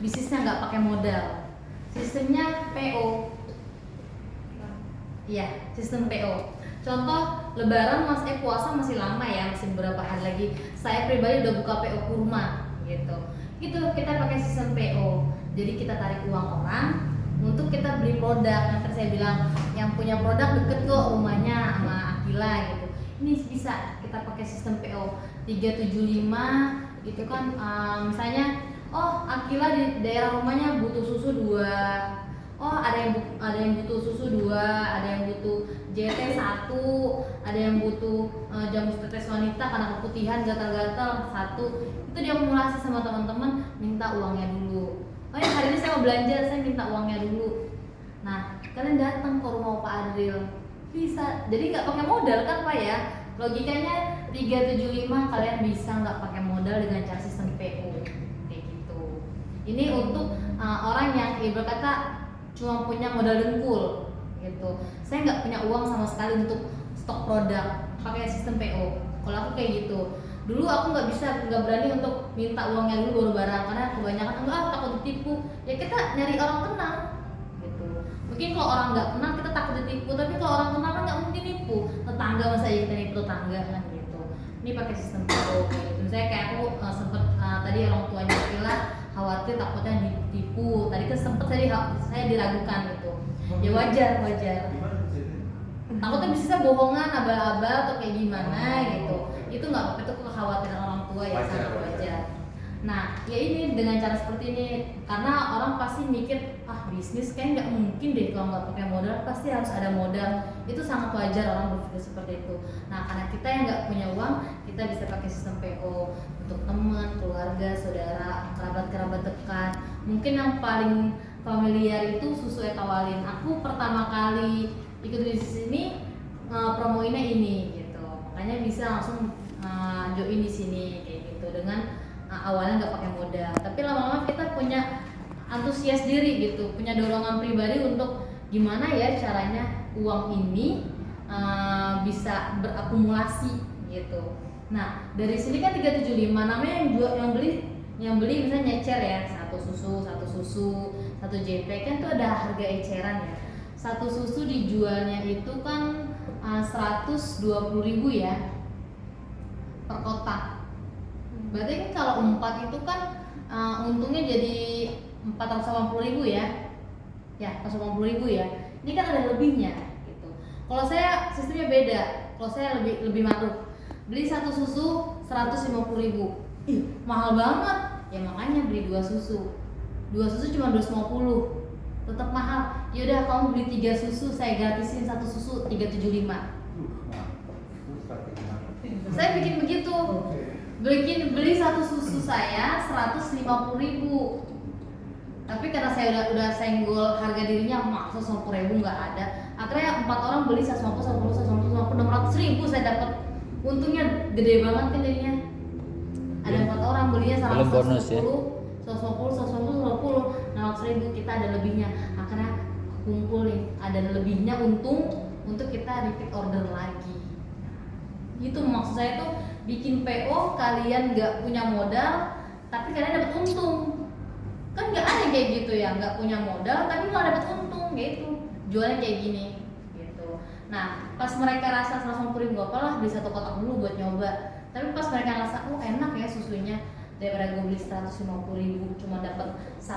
bisnisnya nggak pakai modal. Sistemnya PO. Iya, sistem PO. Contoh Lebaran puasa masih lama ya, masih beberapa hari lagi. Saya pribadi udah buka PO kurma gitu. Itu kita pakai sistem PO. Jadi kita tarik uang orang untuk kita beli produk. Yang tadi saya bilang yang punya produk deket kok rumahnya sama Akila gitu. Ini bisa kita pakai sistem PO 375 gitu kan. Misalnya Akila di daerah rumahnya butuh susu 2. Ada yang butuh susu 2, ada yang butuh JT 1, ada yang butuh jamu tetes wanita karena keputihan gatal-gatal 1. Itu dia akumulasi sama teman-teman, minta uangnya dulu. Ya hari ini saya mau belanja, saya minta uangnya dulu. Nah, kalian datang ke rumah Pak Adril. Bisa. Jadi nggak pakai modal kan Pak ya? Logikanya 375 kalian bisa nggak pakai modal dengan cara sistem PO kayak gitu. Ini untuk orang yang berkata cuma punya modal dengkul gitu. Saya nggak punya uang sama sekali untuk stok produk, pakai sistem PO. Kalau aku kayak gitu. Dulu aku nggak berani untuk minta uangnya dulu baru barang karena kebanyakan takut ditipu. Ya kita nyari orang kenal gitu. Mungkin kalau orang nggak kenal kita takut ditipu, tapi kalau orang kenal kan nggak mungkin nipu. Tetangga masa aja kita nipu tetangga kan gitu. Ini pakai sistem PO kayak gitu. Saya kayak aku sempet tadi orang tuanya bilang khawatir takutnya ditipu. Tadi kan sempet saya diragukan gitu. Ya wajar. Takutnya bisa bohongan aba-aba atau kayak gimana gitu. Itu nggak apa-apa, itu kekhawatiran orang tua ya, sangat wajar. Nah, ya ini dengan cara seperti ini karena orang pasti mikir bisnis kayak nggak mungkin deh kalau nggak pakai modal, pasti harus ada modal. Itu sangat wajar orang berpikir seperti itu. Nah, karena kita yang nggak punya uang, kita bisa pakai sistem PO untuk teman, keluarga, saudara, kerabat dekat. Mungkin yang paling familiar itu susu Etawalin. Aku pertama kali ikut di sini promoinnya ini gitu. Makanya bisa langsung join di sini kayak gitu dengan awalnya nggak pakai modal, tapi lama-lama kita punya antusias diri gitu, punya dorongan pribadi untuk gimana ya caranya uang ini bisa berakumulasi gitu. Nah dari sini kan 375 namanya yang beli misalnya nyecer ya, satu susu 1 JP kan itu ada harga eceran ya. Satu susu dijualnya itu kan 120.000 ya per kotak. Berarti kan kalau 4 itu kan untungnya jadi 480.000 ya. Ya, 480.000 ya. Ini kan ada lebihnya gitu. Kalau saya sistemnya beda. Kalau saya lebih maruk. Beli satu susu 150.000. Mahal banget. Ya makanya beli 2 susu. 2 susu cuma 250. Tetap mahal. Yaudah kamu beli 3 susu, saya gratisin 1 susu 375. Saya bikin begitu. Beli 1 susu saya 150.000. Tapi karena saya udah senggol harga dirinya, masa 150.000 nggak ada. Akhirnya 4 orang beli 600.000 saya dapat. Untungnya gede banget kan jadinya. Ada 4 orang belinya 150, 150. Nah 100.000 kita ada lebihnya. Akhirnya kumpul nih, ada lebihnya untung untuk kita repeat order lagi. Itu maksud saya tuh bikin PO kalian nggak punya modal tapi kalian dapat untung. Kan nggak ada kayak gitu ya, nggak punya modal tapi malah dapat untung gitu. Jualnya kayak gini gitu. Nah pas mereka rasa 150.000 nggak apa lah, beli 1 kotak dulu buat nyoba. Tapi pas mereka rasa enak ya susunya, daripada gue beli 150.000 cuma dapat 1